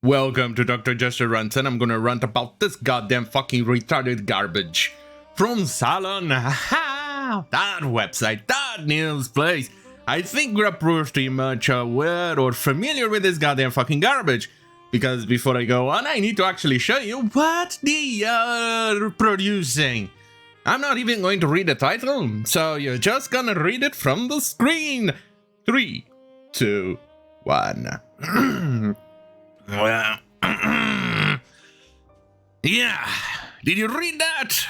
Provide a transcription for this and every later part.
Welcome to Dr. Jester Rants, and I'm gonna rant about this goddamn fucking retarded garbage. From Salon, that website, that news place. I think we're pretty much aware or familiar with this goddamn fucking garbage. Because before I go on, I need to actually show you what they are producing. I'm not even going to read the title, so you're just gonna read it from the screen. 3, 2, 1. Well, yeah, did you read that?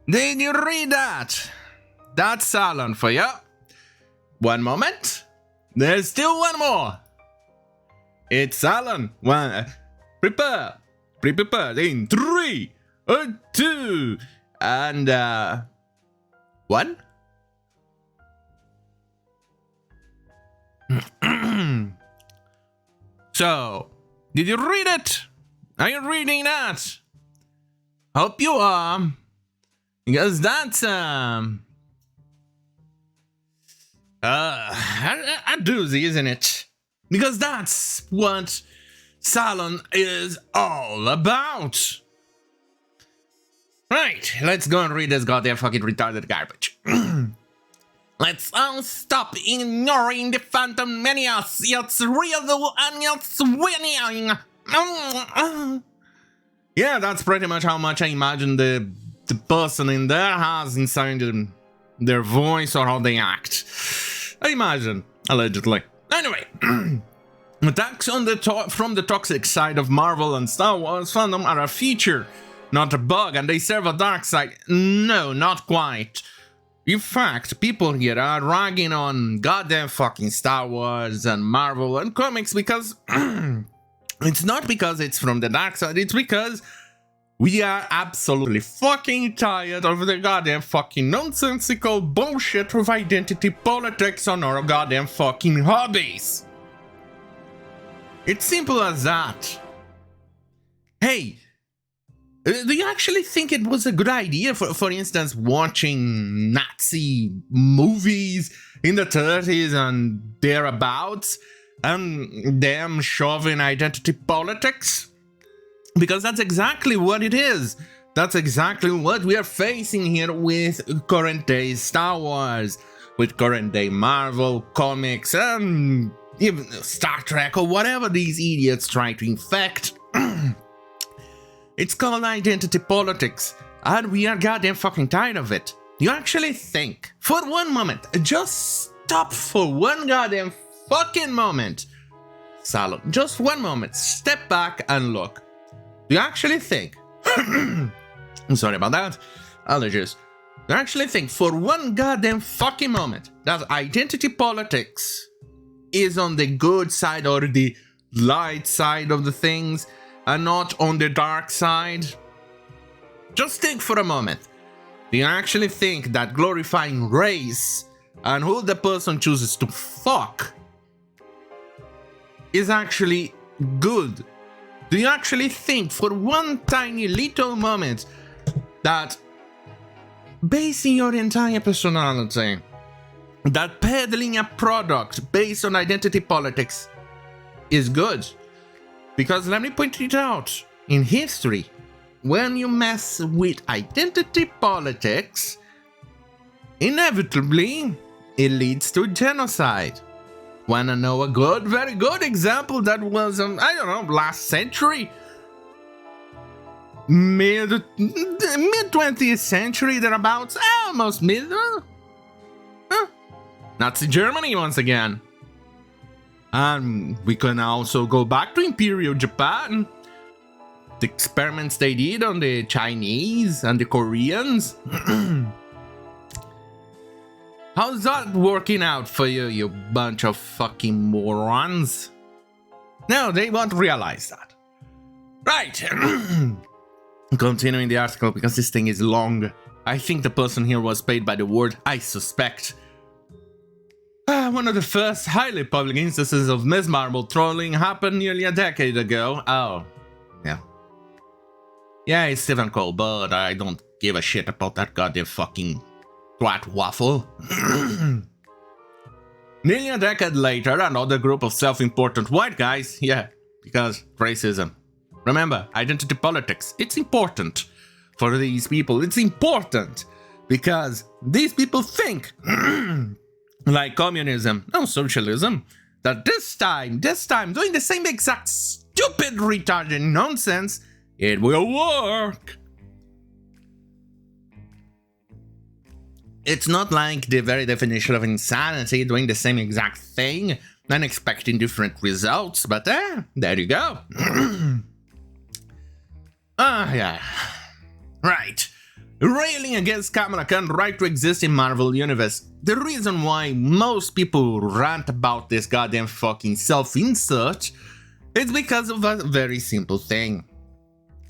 Did you read that? That's Salon for you. One moment. There's still one more. It's Salon. One. Prepare. In 3, 2, and 1. So, did you read it? Are you reading that? Hope you are. Because that's, a doozy, isn't it? Because that's what Salon is all about. Right, let's go and read this goddamn fucking retarded garbage. Let's all stop ignoring the phantom menace. It's real and it's winning. Yeah, that's pretty much how much I imagine the person in there has inside their voice or how they act. I imagine, allegedly. Anyway, attacks on from the toxic side of Marvel and Star Wars fandom are a feature, not a bug, and they serve a dark side. No, not quite. In fact, people here are ragging on goddamn fucking Star Wars and Marvel and comics because it's not because it's from the dark side, it's because we are absolutely fucking tired of the goddamn fucking nonsensical bullshit of identity politics on our goddamn fucking hobbies. It's simple as that. Hey, do you actually think it was a good idea, for instance, watching Nazi movies in the 30s and thereabouts, and them shoving identity politics? Because that's exactly what it is. That's exactly what we are facing here with current day Star Wars, with current day Marvel comics, and even Star Trek, or whatever these idiots try to infect. It's called identity politics, and we are goddamn fucking tired of it. You actually think, for one moment, just stop for one goddamn fucking moment. Salon, just one moment, step back and look. Do you actually think, I'm sorry about that, allergies. Do you actually think for one goddamn fucking moment that identity politics is on the good side or the light side of the things, and not on the dark side? Just think for a moment. Do you actually think that glorifying race and who the person chooses to fuck is actually good? Do you actually think for one tiny little moment that basing your entire personality, that peddling a product based on identity politics is good? Because let me point it out, in history, when you mess with identity politics, inevitably, it leads to genocide. Wanna know a very good example that was, I don't know, last century? Mid-20th century, thereabouts, almost mid, Nazi Germany once again. And we can also go back to Imperial Japan. The experiments they did on the Chinese and the Koreans. How's that working out for you, you bunch of fucking morons? No, they won't realize that. Right. Continuing the article, because this thing is long. I think the person here was paid by the word, I suspect. One of the first highly public instances of Ms. Marvel trolling happened nearly a decade ago. Oh, yeah. Yeah, it's Stephen Cole, but I don't give a shit about that goddamn fucking twat waffle. Nearly a decade later, another group of self-important white guys, yeah, because racism. Remember, identity politics, it's important for these people. It's important because these people think like communism, no socialism, that this time, doing the same exact stupid retarded nonsense, it will work. It's not like the very definition of insanity, doing the same exact thing and expecting different results, but there you go. Yeah. Right. Railing against Kamala Khan's right to exist in Marvel Universe. The reason why most people rant about this goddamn fucking self-insert is because of a very simple thing.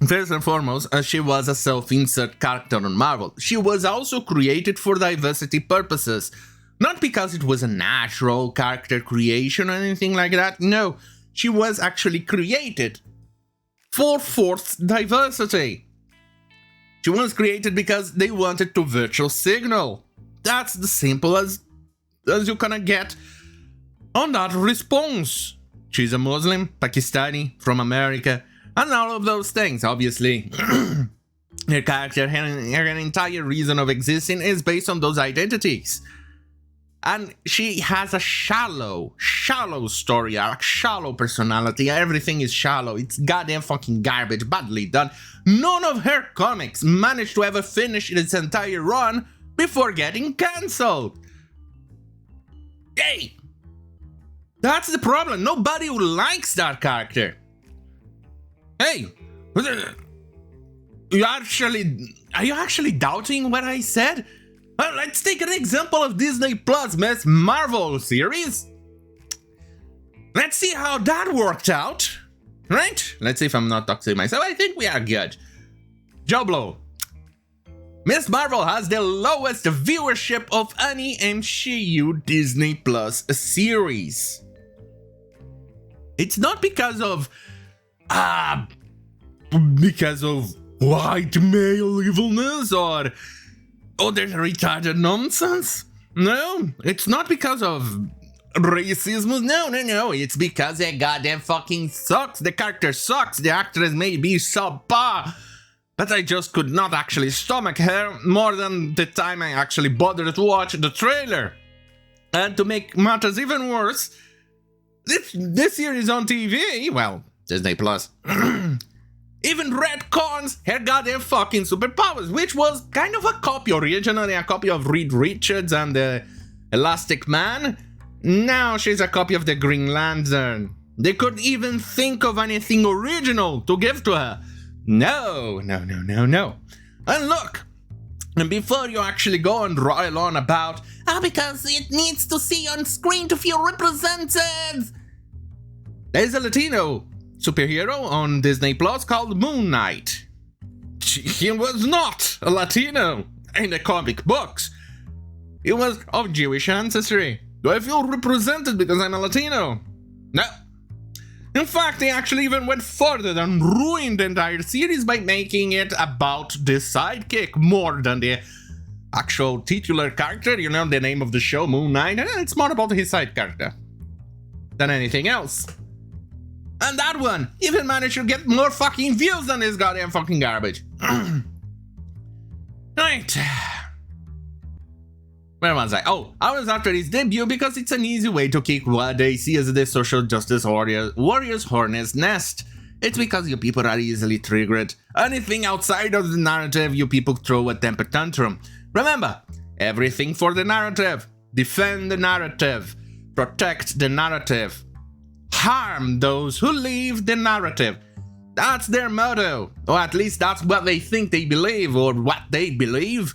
First and foremost, she was a self-insert character on Marvel. She was also created for diversity purposes. Not because it was a natural character creation or anything like that, no. She was actually created for forced diversity. She was created because they wanted to virtual signal. That's the simple as you gonna get on that response. She's a Muslim, Pakistani, from America, and all of those things, obviously. Her character, her entire reason of existing is based on those identities. And she has a shallow story arc, shallow personality, everything is shallow, it's goddamn fucking garbage, badly done. None of her comics managed to ever finish its entire run before getting cancelled. Hey! That's the problem, nobody likes that character. Hey! Are you actually doubting what I said? Well, let's take an example of Disney Plus Miss Marvel series. Let's see how that worked out, right? Let's see if I'm not toxic myself. I think we are good. Joe Blow. Miss Marvel has the lowest viewership of any MCU Disney Plus series. It's not because of white male evilness or other retarded nonsense. No, it's not because of racism. No. It's because it goddamn fucking sucks. The character sucks. The actress may be subpar. But I just could not actually stomach her more than the time I actually bothered to watch the trailer. And to make matters even worse, this series on TV, well, Disney Plus, even retcons her goddamn fucking superpowers, which was kind of a copy, originally a copy of Reed Richards and the Elastic Man. Now she's a copy of the Green Lantern. They couldn't even think of anything original to give to her. No. And look, and before you actually go and roil on about, because it needs to see on screen to feel represented. There's a Latino superhero on Disney Plus called Moon Knight. He was not a Latino in the comic books. He was of Jewish ancestry. Do I feel represented because I'm a Latino? No. In fact, they actually even went further and ruined the entire series by making it about the sidekick more than the actual titular character. You know, the name of the show, Moon Knight. It's more about his side character than anything else. And that one even managed to get more fucking views than this goddamn fucking garbage. Right. Where was I? Oh, I was after his debut because it's an easy way to kick what they see as the social justice warrior's hornet's nest. It's because you people are easily triggered. Anything outside of the narrative, you people throw a temper tantrum. Remember, everything for the narrative. Defend the narrative. Protect the narrative. Harm those who leave the narrative. That's their motto. Or at least that's what they think they believe, or what they believe.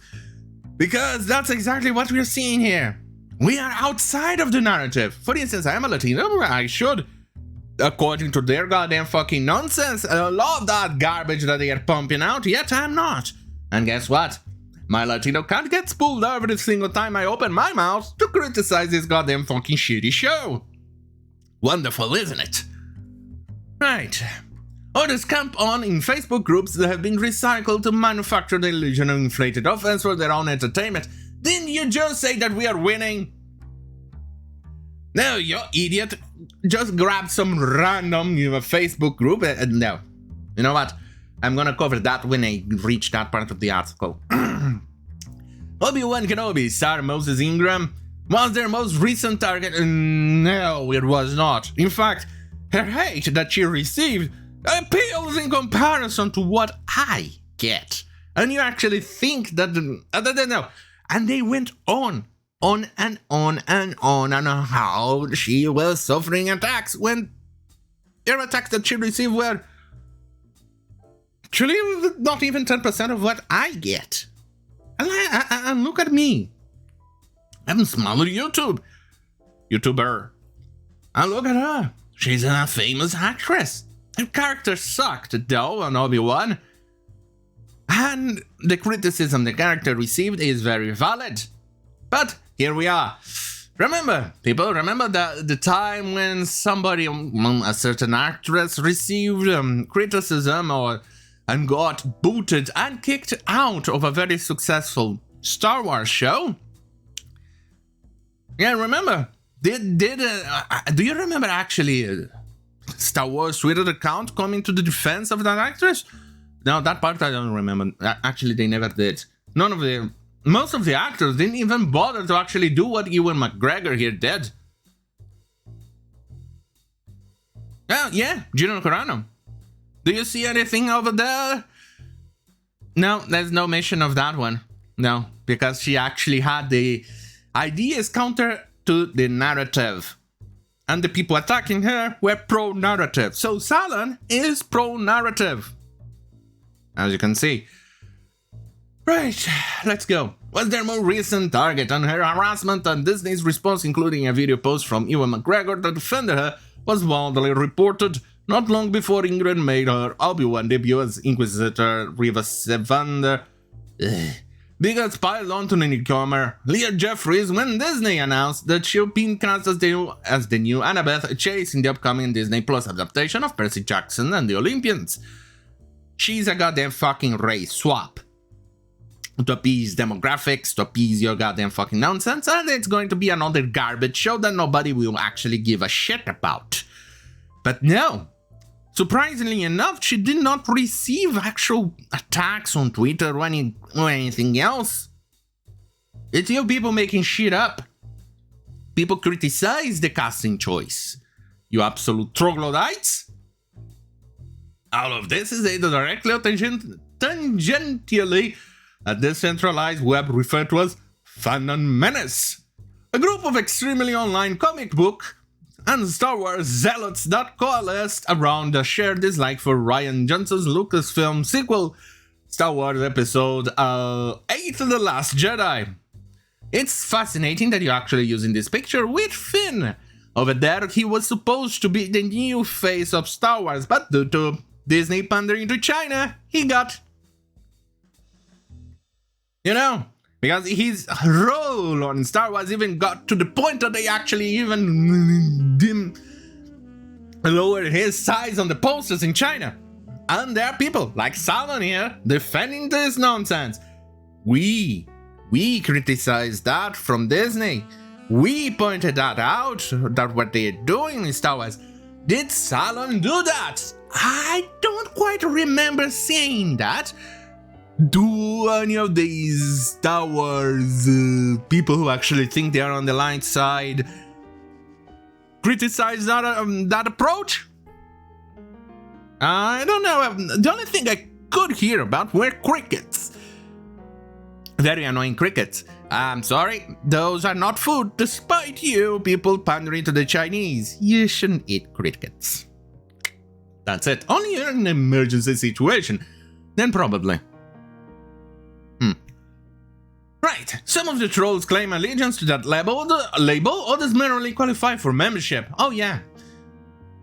Because that's exactly what we're seeing here. We are outside of the narrative. For instance, I am a Latino, I should, according to their goddamn fucking nonsense, love that garbage that they are pumping out, yet I'm not. And guess what? My Latino cat gets pulled every single time I open my mouth to criticize this goddamn fucking shitty show. Wonderful, isn't it? Right. Others camp on in Facebook groups that have been recycled to manufacture the illusion of inflated offense for their own entertainment. Didn't you just say that we are winning? No, you idiot. Just grab some random Facebook group and no. You know what? I'm gonna cover that when I reach that part of the article. Obi-Wan Kenobi, Sarah Moses Ingram, was their most recent target. No, it was not. In fact, her hate that she received appeals in comparison to what I get. And you actually think that... no. And they went on and on how she was suffering attacks when her attacks that she received were actually not even 10% of what I get. And look at me. I'm a smaller YouTuber. And look at her. She's a famous actress. Her character sucked, though, on Obi-Wan. And the criticism the character received is very valid. But here we are. Remember, people, remember the time when somebody, a certain actress, received criticism and got booted and kicked out of a very successful Star Wars show? Yeah, remember? Do you remember actually Star Wars Twitter account coming to the defense of that actress? No, that part I don't remember. Actually, they never did. Most of the actors didn't even bother to actually do what Ewan McGregor here did. Yeah, Gino Carano. Do you see anything over there? No, there's no mention of that one. No, because she actually had the ideas counter to the narrative. And the people attacking her were pro-narrative. So Salon is pro-narrative. As you can see. Right, let's go. Was their more recent target on her harassment, and Disney's response, including a video post from Ewan McGregor that defended her, was widely reported not long before Ingrid made her Obi-Wan debut as Inquisitor Reva Sevander. Bigots piled onto the newcomer Leah Jeffries when Disney announced that she'd been cast as the new Annabeth Chase in the upcoming Disney Plus adaptation of Percy Jackson and the Olympians. She's a goddamn fucking race swap. To appease demographics, to appease your goddamn fucking nonsense, and it's going to be another garbage show that nobody will actually give a shit about. But no. Surprisingly enough, she did not receive actual attacks on Twitter or anything else. It's you people making shit up. People criticize the casting choice. You absolute troglodytes. All of this is either directly or tangentially a decentralized web referred to as Fandom Menace, a group of extremely online comic book and Star Wars zealots that coalesced around a shared dislike for Rian Johnson's Lucasfilm sequel, Star Wars Episode 8: The Last Jedi. It's fascinating that you're actually using this picture with Finn. Over there, he was supposed to be the new face of Star Wars, but due to Disney pandering to China, he got... You know, because his role on Star Wars even got to the point that they actually even lowered his size on the posters in China. And there are people like Salon here defending this nonsense. We criticized that from Disney. We pointed that out, that what they're doing in Star Wars. Did Salon do that? I don't quite remember seeing that. Do any of these Star Wars people who actually think they are on the light side criticize that approach? I don't know. The only thing I could hear about were crickets. Very annoying crickets. I'm sorry, those are not food, despite you people pandering to the Chinese. You shouldn't eat crickets. That's it. Only in an emergency situation. Then probably. Right, some of the trolls claim allegiance to that label, others merely qualify for membership. Oh yeah.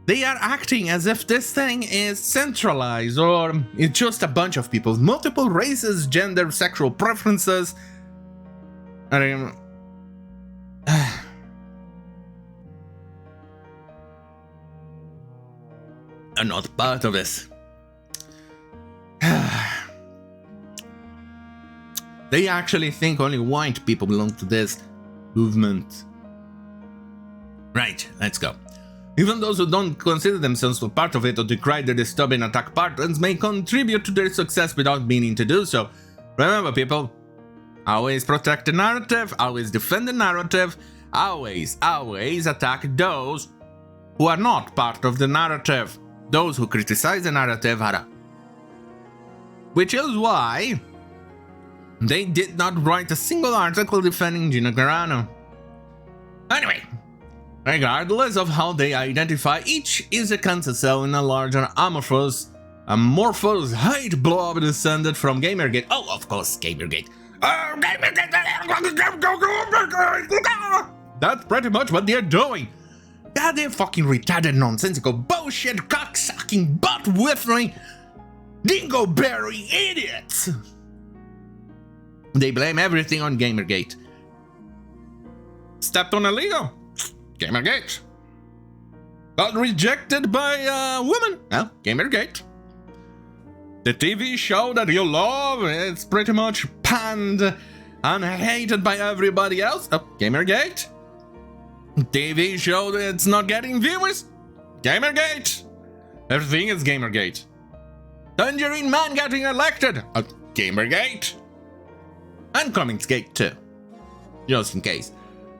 They are acting as if this thing is centralized, or it's just a bunch of people, multiple races, gender, sexual preferences. I'm not part of this. They actually think only white people belong to this movement. Right, let's go. Even those who don't consider themselves a part of it or decry the disturbing attack patterns may contribute to their success without meaning to do so. Remember, people, always protect the narrative, always defend the narrative, always attack those who are not part of the narrative. Those who criticize the narrative are... Which is why they did not write a single article defending Gina Carano. Anyway, regardless of how they identify, each is a cancer cell in a larger amorphous hate blob descended from Gamergate. Oh, of course, Gamergate. That's pretty much what they're doing. Yeah, they're fucking retarded, nonsensical bullshit, cocksucking, butt-whiffling, dingleberry idiots. They blame everything on Gamergate. Stepped on a Lego. Gamergate. Got rejected by a woman. Well, Gamergate. The TV show that you love is pretty much panned and hated by everybody else. Oh, Gamergate. TV show that's not getting viewers. Gamergate. Everything is Gamergate. Tangerine Man getting elected. Oh, Gamergate. And Comicsgate too. Just in case.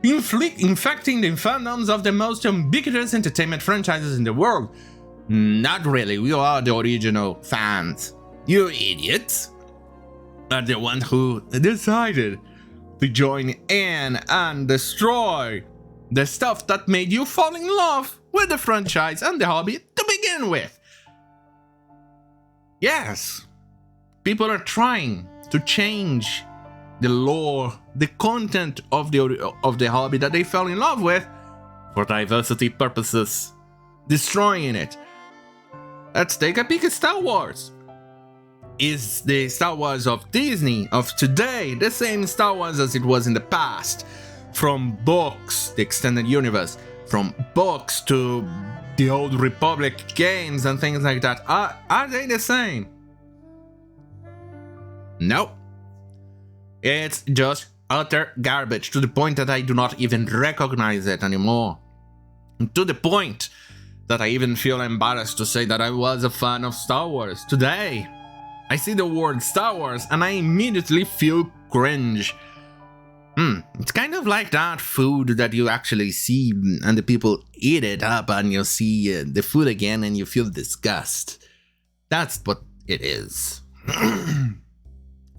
Infecting the fandoms of the most ubiquitous entertainment franchises in the world. Not really, we are the original fans. You idiots are the ones who decided to join in and destroy the stuff that made you fall in love with the franchise and the hobby to begin with. Yes, people are trying to change the lore, the content of the hobby that they fell in love with for diversity purposes, destroying it. Let's take a peek at Star Wars. Is the Star Wars of Disney of today the same Star Wars as it was in the past? From books, the extended universe, from books to the Old Republic games and things like that, are they the same? Nope. It's just utter garbage, to the point that I do not even recognize it anymore. To the point that I even feel embarrassed to say that I was a fan of Star Wars. Today, I see the word Star Wars and I immediately feel cringe. It's kind of like that food that you actually see and the people eat it up and you see the food again and you feel disgust. That's what it is.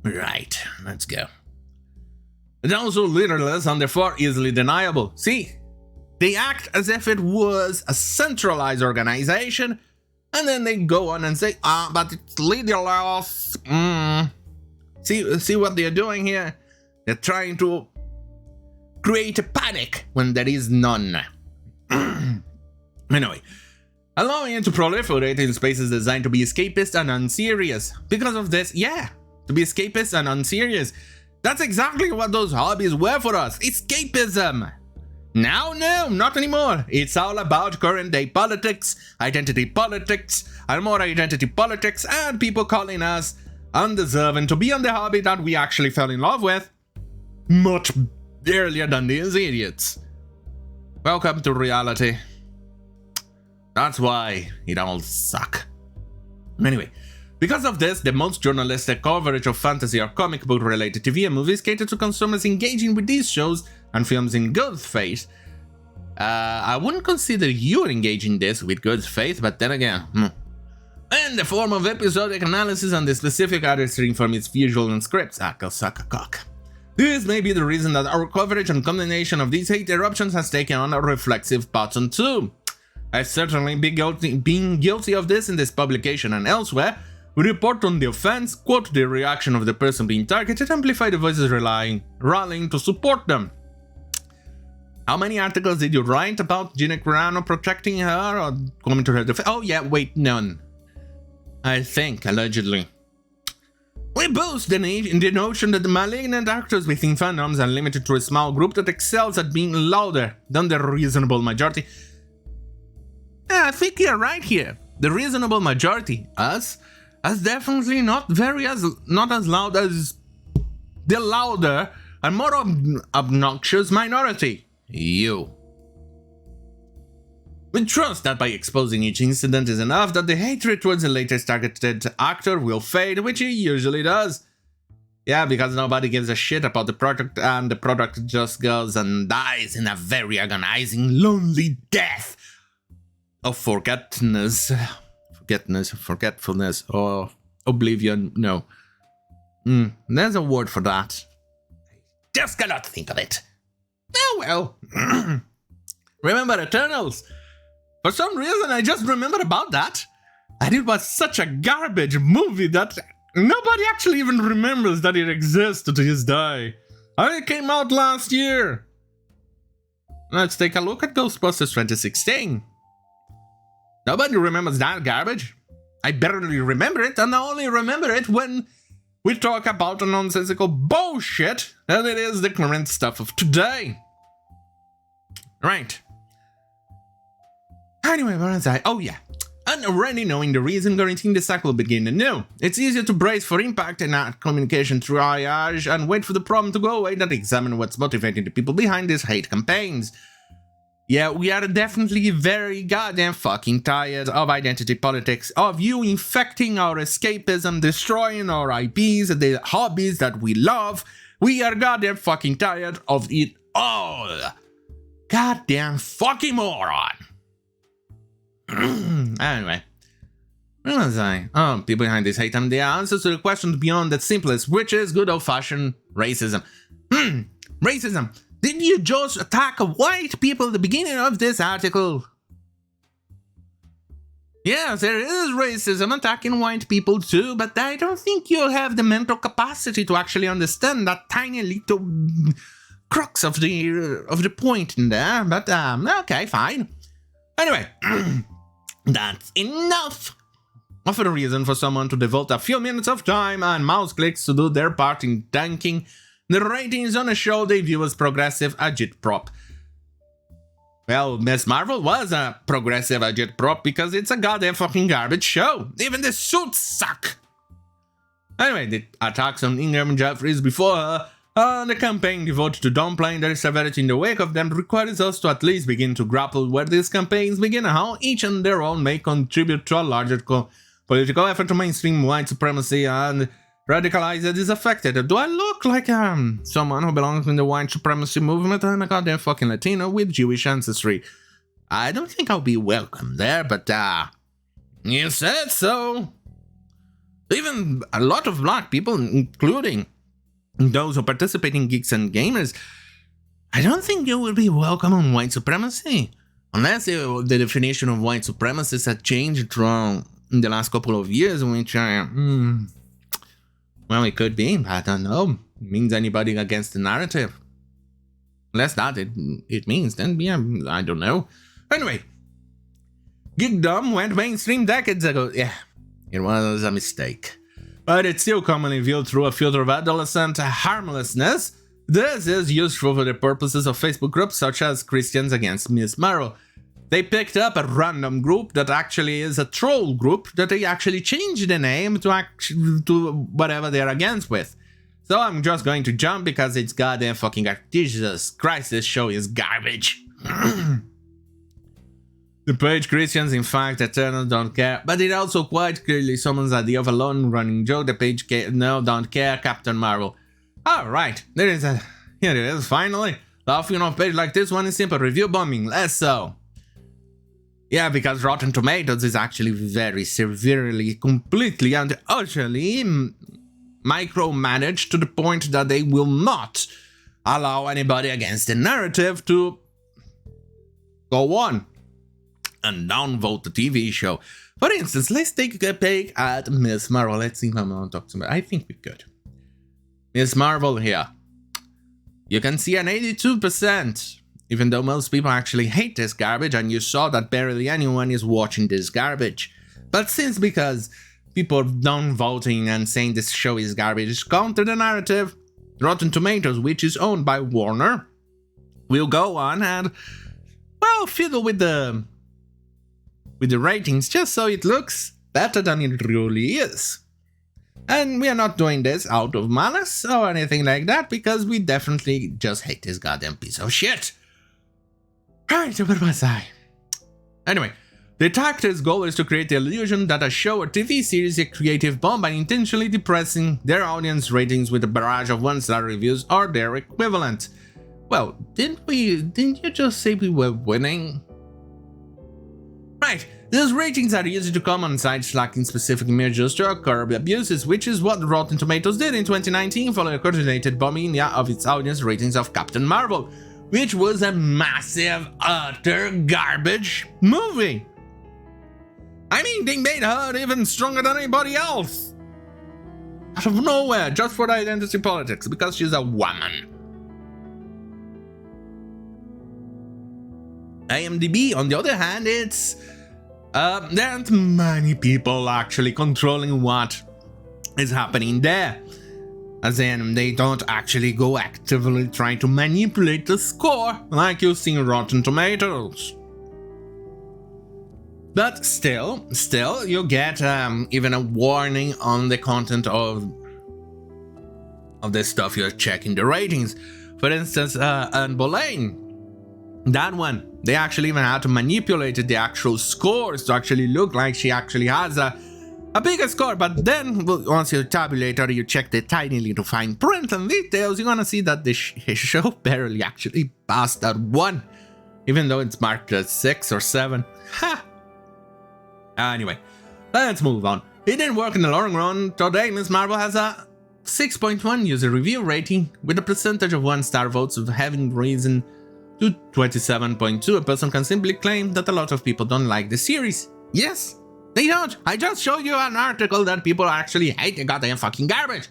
Right, let's go. It's also literalist and therefore easily deniable. See, they act as if it was a centralized organization, and then they go on and say, but it's leaderless. See what they're doing here? They're trying to create a panic when there is none. Anyway, allowing it to proliferate in spaces designed to be escapist and unserious. Because of this, yeah, to be escapist and unserious. That's exactly what those hobbies were for us. Escapism. Now, no, not anymore. It's all about current day politics, identity politics, and more identity politics, and people calling us undeserving to be on the hobby that we actually fell in love with much earlier than these idiots. Welcome to reality. That's why it all sucks. Anyway, because of this, the most journalistic coverage of fantasy or comic book related TV and movies cater to consumers engaging with these shows and films in good faith. I wouldn't consider you engaging this with good faith, but then again, in the form of episodic analysis and the specific artistry from its visual and scripts, suck a cock. This may be the reason that our coverage and condemnation of these hate eruptions has taken on a reflexive pattern too. I've certainly been guilty of this in this publication and elsewhere. We report on the offense, quote the reaction of the person being targeted, amplify the voices rallying to support them. How many articles did you write about Gina Carano protecting her or coming to her defense? Oh yeah, wait, none. I think, allegedly. We boast in the notion that the malignant actors within fandoms are limited to a small group that excels at being louder than the reasonable majority. Yeah, I think you're right here. The reasonable majority, us, is definitely not as loud as the louder and more obnoxious minority. You. We trust that by exposing each incident is enough that the hatred towards the latest targeted actor will fade, which it usually does. Yeah, because nobody gives a shit about the product, and the product just goes and dies in a very agonizing, lonely death of forgetfulness, or oblivion. No. There's a word for that. Just cannot think of it. Oh well. Remember Eternals? For some reason, I just remembered about that. And it was such a garbage movie that nobody actually even remembers that it exists to this day. And it came out last year. Let's take a look at Ghostbusters 2016. Nobody remembers that garbage. I barely remember it, and I only remember it when we talk about the nonsensical bullshit that it is the current stuff of today. Right. Anyway, where was I? Oh yeah. And already knowing the reason, guaranteeing the cycle will begin anew. It's easier to brace for impact and act communication through triage and wait for the problem to go away than examine what's motivating the people behind these hate campaigns. Yeah, we are definitely very goddamn fucking tired of identity politics, of you infecting our escapism, destroying our IPs, the hobbies that we love. We are goddamn fucking tired of it all. Goddamn fucking moron. Anyway, where was I? Oh, people behind this hate and the answers to the questions beyond the simplest, which is good old-fashioned racism. Racism. Did you just attack white people at the beginning of this article? Yes, there is racism attacking white people too, but I don't think you have the mental capacity to actually understand that tiny little crux of the point in there. But okay, fine. Anyway, that's enough of a reason for someone to devote a few minutes of time and mouse clicks to do their part in tanking the ratings on a show they view as progressive agitprop. Well, Ms. Marvel was a progressive agitprop because it's a goddamn fucking garbage show. Even the suits suck. Anyway, the attacks on Ingram and Jeffries before her, the campaign devoted to downplaying their severity in the wake of them requires us to at least begin to grapple where these campaigns begin and how each on their own may contribute to a larger political effort to mainstream white supremacy and radicalize the disaffected. Do I look like someone who belongs in the white supremacy movement? I'm a goddamn fucking Latino with Jewish ancestry. I don't think I'll be welcome there, but you said so. Even a lot of black people, including those who participate in Geeks and Gamers, I don't think you will be welcome on white supremacy. Unless the definition of white supremacists has changed in the last couple of years, which well, it could be. I don't know. It means anybody against the narrative. Unless that it means, then yeah, I don't know. Anyway, geekdom went mainstream decades ago. Yeah, it was a mistake. But it's still commonly viewed through a filter of adolescent harmlessness. This is useful for the purposes of Facebook groups such as Christians Against Ms. Marvel. They picked up a random group that actually is a troll group that they actually changed the name to whatever they're against with. So I'm just going to jump because it's goddamn fucking Jesus Christ, this show is garbage. The page Christians, in fact, Eternals don't care, but it also quite clearly someone's idea of a long running joke. The page don't care, Captain Marvel. Alright, here it is, finally. Laughing off page like this one is simple review bombing, less so. Yeah, because Rotten Tomatoes is actually very severely, completely and utterly micromanaged to the point that they will not allow anybody against the narrative to go on and downvote the TV show. For instance, let's take a peek at Ms. Marvel. Let's see if I'm going to talk to her. I think we could. Ms. Marvel here. You can see an 82%. Even though most people actually hate this garbage, and you saw that barely anyone is watching this garbage. But since because people are downvoting and saying this show is garbage counter the narrative, Rotten Tomatoes, which is owned by Warner, will go on and, well, fiddle with the ratings just so it looks better than it really is. And we are not doing this out of malice or anything like that, because we definitely just hate this goddamn piece of shit. Right, where was I? Anyway, the detective's goal is to create the illusion that a show or TV series is a creative bomb by intentionally depressing their audience ratings with a barrage of one-star reviews or their equivalent. Well, didn't you just say we were winning? Right, those ratings are used to come on sites lacking specific measures to curb abuses, which is what Rotten Tomatoes did in 2019 following a coordinated bombing of its audience ratings of Captain Marvel, which was a massive, utter garbage movie. I mean, they made her even stronger than anybody else. Out of nowhere, just for identity politics, because she's a woman. IMDb, on the other hand, it's... there aren't many people actually controlling what is happening there. As in, they don't actually go actively trying to manipulate the score like you see in Rotten Tomatoes. But still, you get even a warning on the content of the stuff you're checking the ratings. For instance, Anne Boleyn. That one, they actually even had to manipulate the actual scores to actually look like she actually has a bigger score. But then, once you tabulate or you check the tiny little fine print and details, you're gonna see that the show barely actually passed that one, even though it's marked as 6 or 7. Ha! Anyway, let's move on. It didn't work in the long run. Today, Ms. Marvel has a 6.1 user review rating, with a percentage of 1-star votes of having risen to 27.2. A person can simply claim that a lot of people don't like the series. Yes, they don't. I just showed you an article that people actually hate the goddamn fucking garbage.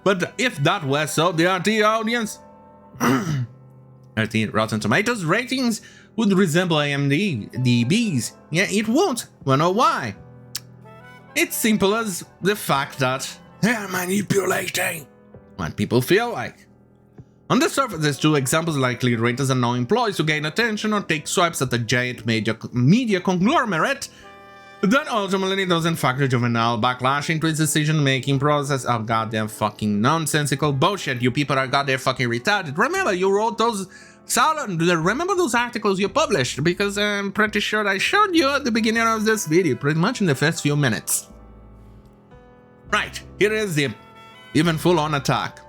But if that was so, the RT audience, RT Rotten Tomatoes ratings would resemble IMDb's. Yeah, it won't. Wanna know why? It's simple as the fact that they're manipulating what people feel like. On the surface, these two examples likely rate as unknown employees to gain attention or take swipes at a giant media conglomerate that ultimately doesn't factor juvenile backlash into its decision-making process. Oh, goddamn fucking nonsensical bullshit. You people are goddamn fucking retarded. Remember, you wrote those... Salon, remember those articles you published? Because I'm pretty sure I showed you at the beginning of this video, pretty much in the first few minutes. Right, here is the even full-on attack.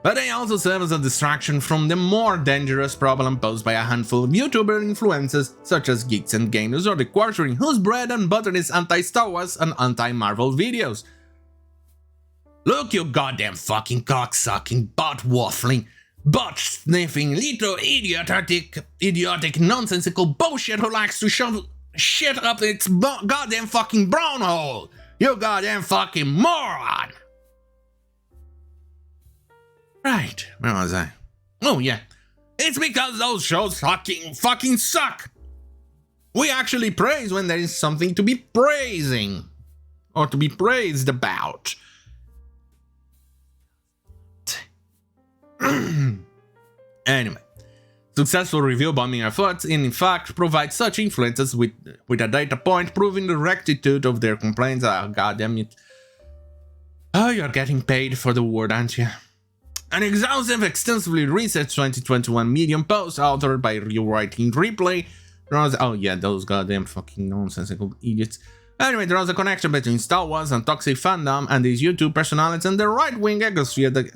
But they also serve as a distraction from the more dangerous problem posed by a handful of YouTuber influencers such as Geeks and Gamers or The Quartering, whose bread and butter is anti-Star Wars and anti-Marvel videos. Look, you goddamn fucking cock-sucking, butt-waffling, butt-sniffing, little idiotic, nonsensical bullshit who likes to shove shit up its goddamn fucking brown hole! You goddamn fucking moron! Right, where was I? Oh yeah, it's because those shows fucking suck! We actually praise when there is something to be praising, or to be praised about. Anyway, successful review bombing efforts in fact provide such influencers with a data point proving the rectitude of their complaints. Oh, goddamn it. Oh, you're getting paid for the word, aren't you? An exhaustive, extensively researched 2021 Medium post authored by Rewriting Replay draws... Oh yeah, those goddamn fucking nonsensical idiots. Anyway, there was a connection between Star Wars and toxic fandom and these YouTube personalities and the right-wing egosphere that...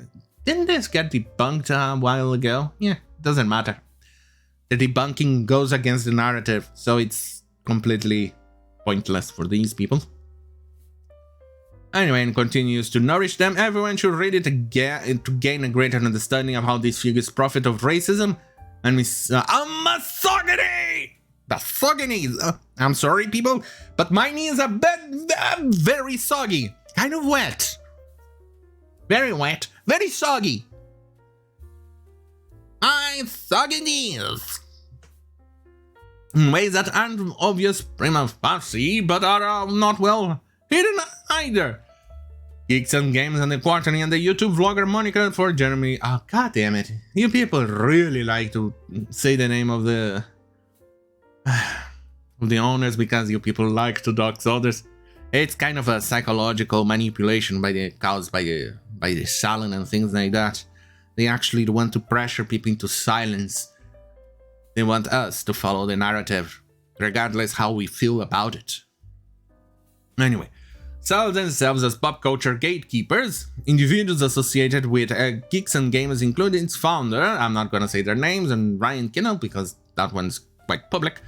Didn't this get debunked a while ago? Yeah, doesn't matter. The debunking goes against the narrative, so it's completely pointless for these people. Anyway, and continues to nourish them. Everyone should read it to gain a greater understanding of how these figures profit of racism and misogyny! Misogyny! I'm sorry, people, but my knees are very soggy. Kind of wet. Very wet. Very soggy. I soggy knees. In ways that aren't obvious prima facie, but are not well hidden either. Geeks and Games and The Quarterly and the YouTube vlogger moniker for Jeremy. Oh, god damn it. You people really like to say the name of the owners because you people like to dox others. It's kind of a psychological manipulation caused by the Salon and things like that. They actually want to pressure people into silence. They want us to follow the narrative, regardless how we feel about it. Anyway, sell themselves as pop culture gatekeepers, individuals associated with geeks and gamers, including its founder, I'm not gonna say their names, and Ryan Kinnell, because that one's quite public,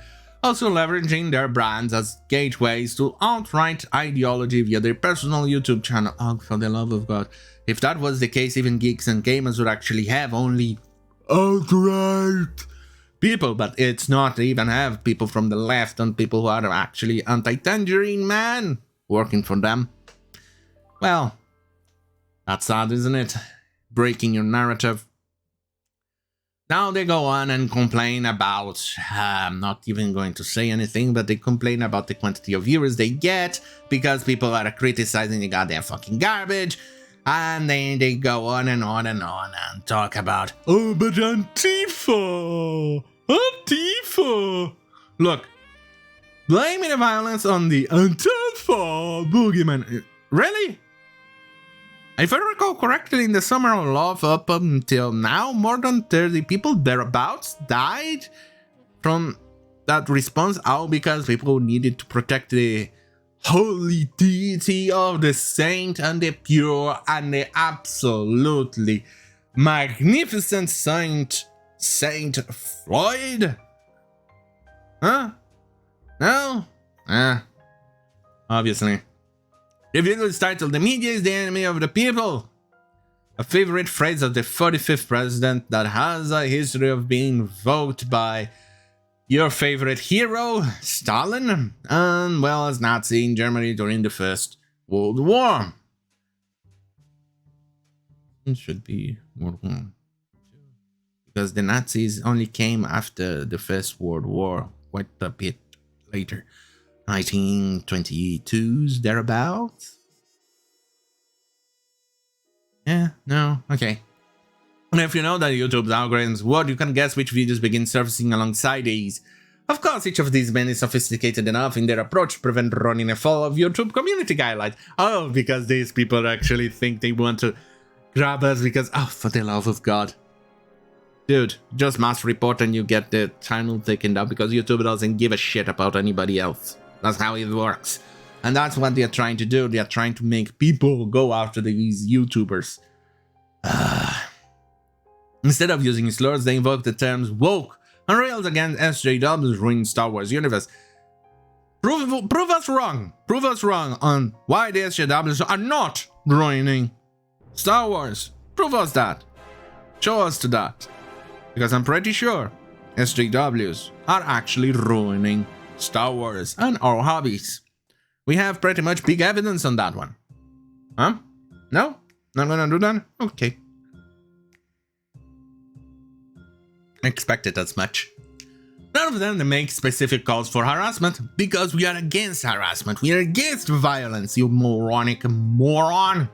also leveraging their brands as gateways to outright ideology via their personal YouTube channel. Oh, for the love of God. If that was the case, even geeks and gamers would actually have only outright people, but it's not. They even have people from the left and people who are actually anti-Tangerine Man working for them. Well, that's sad, isn't it? Breaking your narrative. Now they go on and complain about, I'm not even going to say anything, but they complain about the quantity of viewers they get because people are criticizing the goddamn fucking garbage. And then they go on and on and on and talk about, oh, but Antifa! Antifa! Look, blaming the violence on the Antifa boogeyman. Really? If I recall correctly, in the Summer of Love up until now, more than 30 people thereabouts died from that response, all because people needed to protect the holy deity of the saint and the pure and the absolutely magnificent Saint Floyd? Huh? No? Obviously. The video is titled, "The Media is the Enemy of the People," a favorite phrase of the 45th president that has a history of being invoked by your favorite hero, Stalin, and well as Nazi in Germany during the First World War. It should be World War II, because the Nazis only came after the First World War, quite a bit later. 1922s, thereabouts? Yeah, no, okay. And if you know that YouTube's algorithms work, you can guess which videos begin surfacing alongside these. Of course, each of these men is sophisticated enough in their approach to prevent running afoul of YouTube community guidelines. Oh, because these people actually think they want to grab us because, oh, for the love of God. Dude, just mass report and you get the channel taken down because YouTube doesn't give a shit about anybody else. That's how it works. And that's what they're trying to do. They're trying to make people go after these YouTubers. Instead of using slurs, they invoke the terms woke and rails against SJW's ruined Star Wars universe. Prove us wrong. Prove us wrong on why the SJWs are not ruining Star Wars. Prove us that. Show us to that. Because I'm pretty sure SJWs are actually ruining Star Wars and our hobbies. We have pretty much big evidence on that one. Huh? No? Not gonna do that? Okay. Expected as much. None of them make specific calls for harassment because we are against harassment. We are against violence, you moronic moron.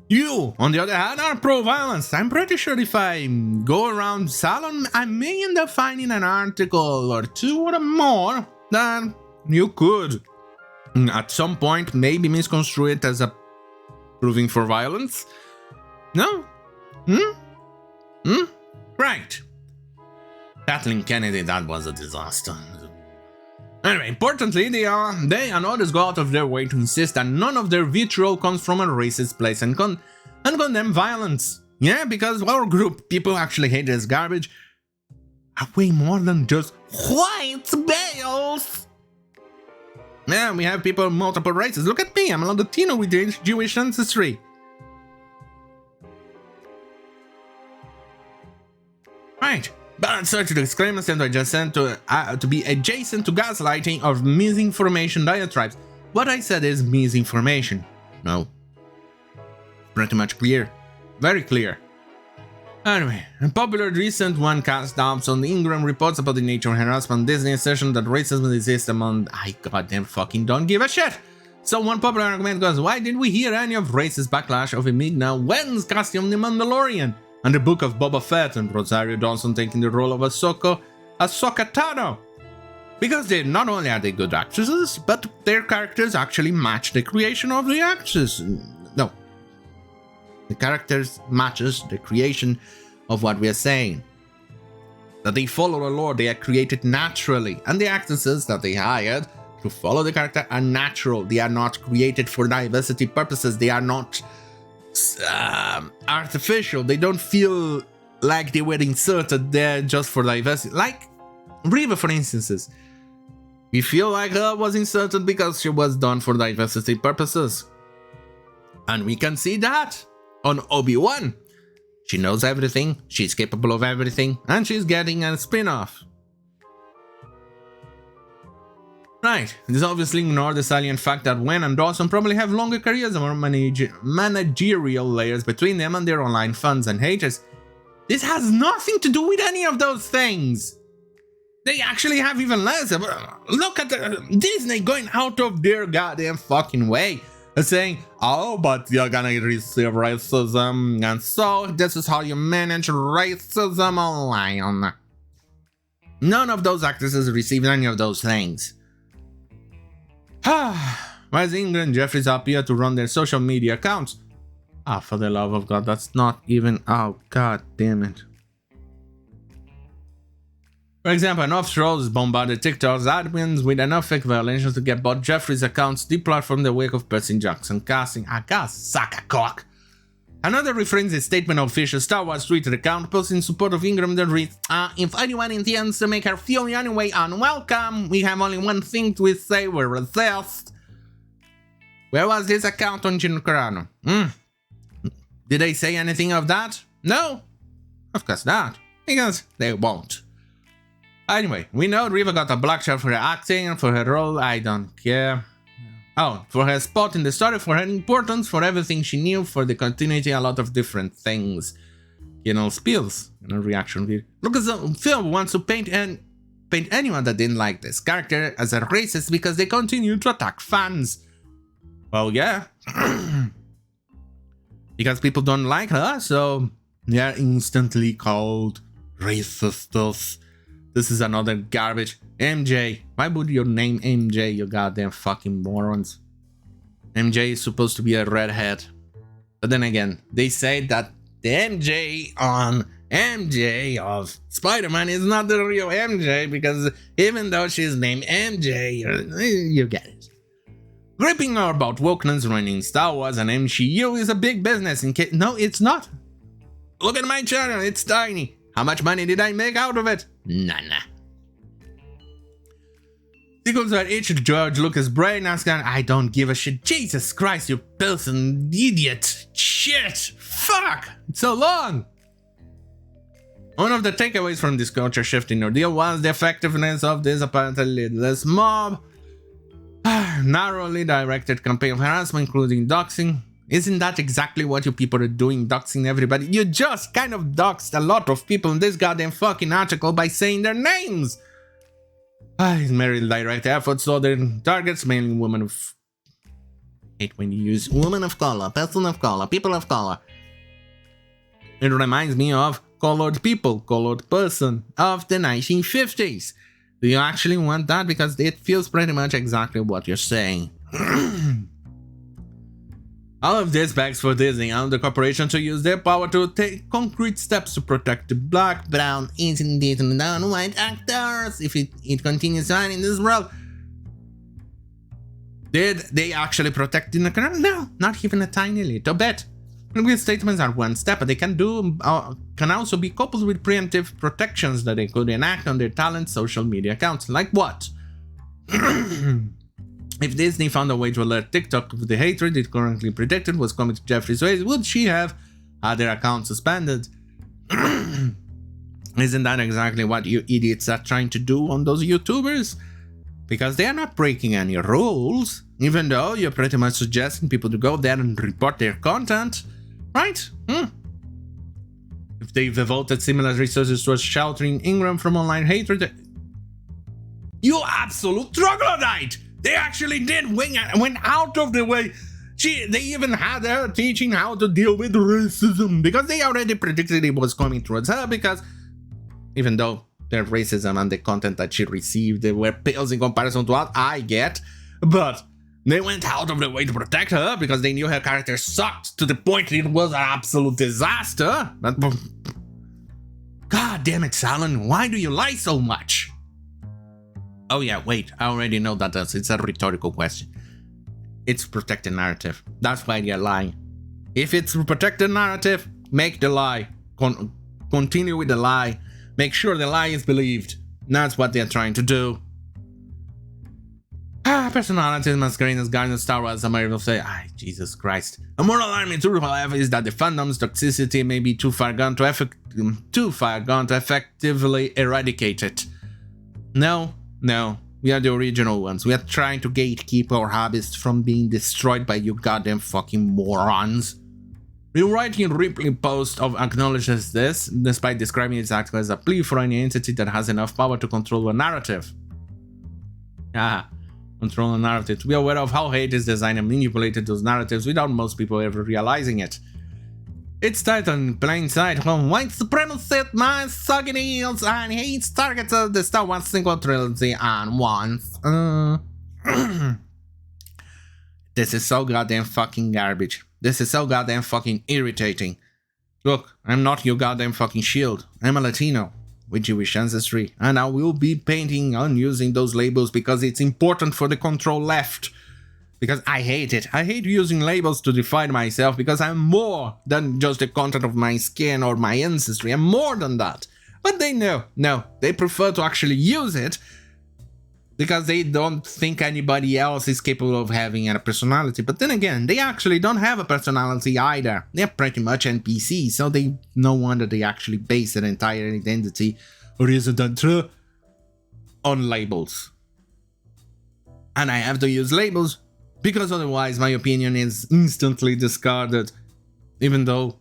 You, on the other hand, are pro-violence. I'm pretty sure if I go around Salon, I may end up finding an article or two or more that you could, at some point, maybe misconstrue it as a proving for violence. No? Right. Kathleen Kennedy, that was a disaster. Anyway, importantly, they and others go out of their way to insist that none of their vitriol comes from a racist place and condemn violence. Yeah, because our group, people actually hate this garbage, are way more than just white males. Yeah, we have people of multiple races. Look at me, I'm a Latino with Jewish ancestry. Right. But search the disclaimer sent I just sent to be adjacent to gaslighting of misinformation diatribes. What I said is misinformation. No. Pretty much clear. Very clear. Anyway, a popular recent one cast doubts on the Ingram reports about the nature of harassment. Disney assertion that racism exists among... I goddamn fucking don't give a shit. So one popular argument goes, why didn't we hear any of racist backlash of Emigna Wen's casting of the Mandalorian? And the book of Boba Fett and Rosario Dawson taking the role of Ahsoka Tano. Because they not only are they good actresses, but their characters actually match the creation of the actors. No. The characters matches the creation of what we are saying. that they follow a lore they are created naturally, and the actresses that they hired to follow the character are natural. They are not created for diversity purposes. They are not artificial. They don't feel like they were inserted there just for diversity. Like Riva, for instance. We feel like her was inserted because she was done for diversity purposes. And we can see that on Obi-Wan. She knows everything, she's capable of everything, and she's getting a spin-off. Right, this obviously ignores the salient fact that Wen and Dawson probably have longer careers and more managerial layers between them and their online fans and haters. This has nothing to do with any of those things. They actually have even less. Look at Disney going out of their goddamn fucking way. Saying, oh, but you're gonna receive racism, and so this is how you manage racism online. None of those actresses received any of those things. Why is Ingram and Jeffries up here to run their social media accounts? Ah, for the love of God, that's not even... Oh, god damn it. For example, enough trolls bombarded TikTok's admins with enough fake violations to get both Jeffrey's accounts deployed from the wake of Percy Jackson casting. I gotta suck a cock. Another refrains a statement of official Star Wars Twitter account posting in support of Ingram that reads, if anyone intends to make her feel in any way unwelcome, we have only one thing to say, we resist. Where was this account on Gino Carano? Did they say anything of that? No, of course not, because they won't. Anyway, we know Riva got a black shirt for her acting and for her role, I don't care. Oh, for her spot in the story, for her importance, for everything she knew, for the continuity, a lot of different things. You know, spills in a reaction video. Lucas film wants to paint anyone that didn't like this character as a racist because they continue to attack fans. Well, yeah. Because people don't like her, so they are instantly called racists. This is another garbage. MJ. Why would you name MJ, you goddamn fucking morons? MJ is supposed to be a redhead. But then again, they say that the MJ on MJ of Spider-Man is not the real MJ because even though she's named MJ, you get it. Gripping her about wokeness running Star Wars and MCU is a big business in case... No, it's not. Look at my channel, it's tiny. How much money did I make out of it? None. Sequels where each George Lucas brain asking, I don't give a shit. Jesus Christ, you person, idiot, shit, fuck, it's so long. One of the takeaways from this culture shifting ordeal was the effectiveness of this apparently leadless mob. Narrowly directed campaign of harassment, including doxing. Isn't that exactly what you people are doing, doxing everybody? You just kind of doxed a lot of people in this goddamn fucking article by saying their names. Merely direct efforts so their targets, mainly women of... hate when you use women of color, person of color, people of color. It reminds me of colored people, colored person of the 1950s. Do you actually want that? Because it feels pretty much exactly what you're saying. All of this begs for Disney and the corporation to use their power to take concrete steps to protect the black, brown, Asian, and non-white actors if it continues on in this world. Did they actually protect the canal? No, not even a tiny little bit. With statements are one step, but they can also be coupled with preemptive protections that they could enact on their talent social media accounts. Like what? If Disney found a way to alert TikTok of the hatred it currently predicted was coming to Jeffrey's ways, would she have had their account suspended? Isn't that exactly what you idiots are trying to do on those YouTubers? Because they are not breaking any rules, even though you're pretty much suggesting people to go there and report their content, right? If they've devoted similar resources towards sheltering Ingram from online hatred... You absolute troglodyte! They actually did went out of the way. They even had her teaching how to deal with racism because they already predicted it was coming towards her because even though their racism and the content that she received they were pales in comparison to what I get, but they went out of the way to protect her because they knew her character sucked to the point it was an absolute disaster. But God damn it, Salon, why do you lie so much? Oh yeah, wait, I already know that it's a rhetorical question. It's protected narrative. That's why they're lying. If it's protected narrative, make the lie. Continue with the lie. Make sure the lie is believed. That's what they're trying to do. Personalities masquerading as guardians of Star Wars, somebody will say, Jesus Christ. A more alarming truth, however, is that the fandom's toxicity may be too far gone to effectively eradicate it. No, we are the original ones. We are trying to gatekeep our hobbies from being destroyed by you goddamn fucking morons. Rewriting Ripley post acknowledges this, despite describing its act as a plea for any entity that has enough power to control a narrative. Control a narrative. To be aware of how hate is designed and manipulated those narratives without most people ever realizing it. It's titled in plain sight, white supremacist misogynies and hates targets of the Star Wars single trilogy and wants. This is so goddamn fucking garbage. This is so goddamn fucking irritating. Look, I'm not your goddamn fucking shield. I'm a Latino with Jewish ancestry, and I will be painting on using those labels because it's important for the control left. Because I hate it. I hate using labels to define myself because I'm more than just the content of my skin or my ancestry. I'm more than that. But they know. No, they prefer to actually use it because they don't think anybody else is capable of having a personality. But then again, they actually don't have a personality either. They're pretty much NPCs, so no wonder they actually base their entire identity, or isn't that true, on labels. And I have to use labels because otherwise my opinion is instantly discarded, even though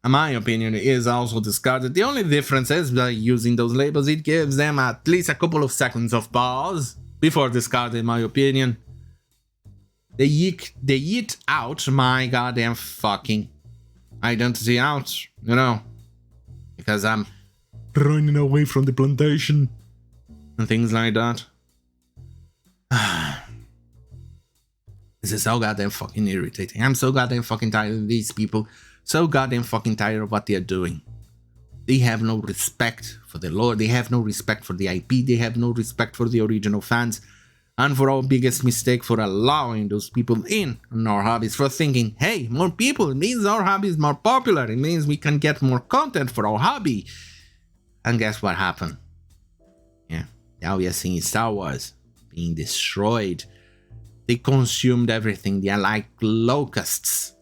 my opinion is also discarded. The only difference is by using those labels, it gives them at least a couple of seconds of pause before discarding my opinion. They yeet out my goddamn fucking identity out, you know, because I'm running away from the plantation and things like that. This is so goddamn fucking irritating. I'm so goddamn fucking tired of these people. So goddamn fucking tired of what they're doing. They have no respect for the lore. They have no respect for the IP. They have no respect for the original fans. And for our biggest mistake for allowing those people in on our hobbies, for thinking, hey, more people, it means our hobby is more popular. It means we can get more content for our hobby. And guess what happened? Yeah, now we are seeing Star Wars being destroyed. They consumed everything. They are like locusts.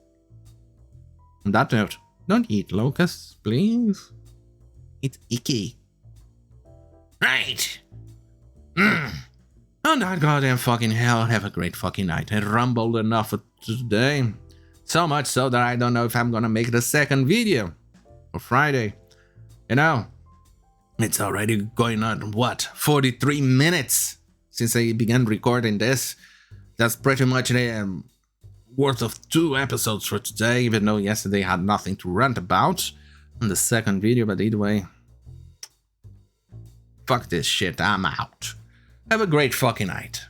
On that note, don't eat locusts, please. It's icky. Right. On that goddamn fucking hell, have a great fucking night. I rumbled enough for today. So much so that I don't know if I'm gonna make the second video for Friday. You know, it's already going on, what, 43 minutes since I began recording this. That's pretty much the worth of 2 episodes for today, even though yesterday had nothing to rant about on the second video, but either way, fuck this shit, I'm out. Have a great fucking night.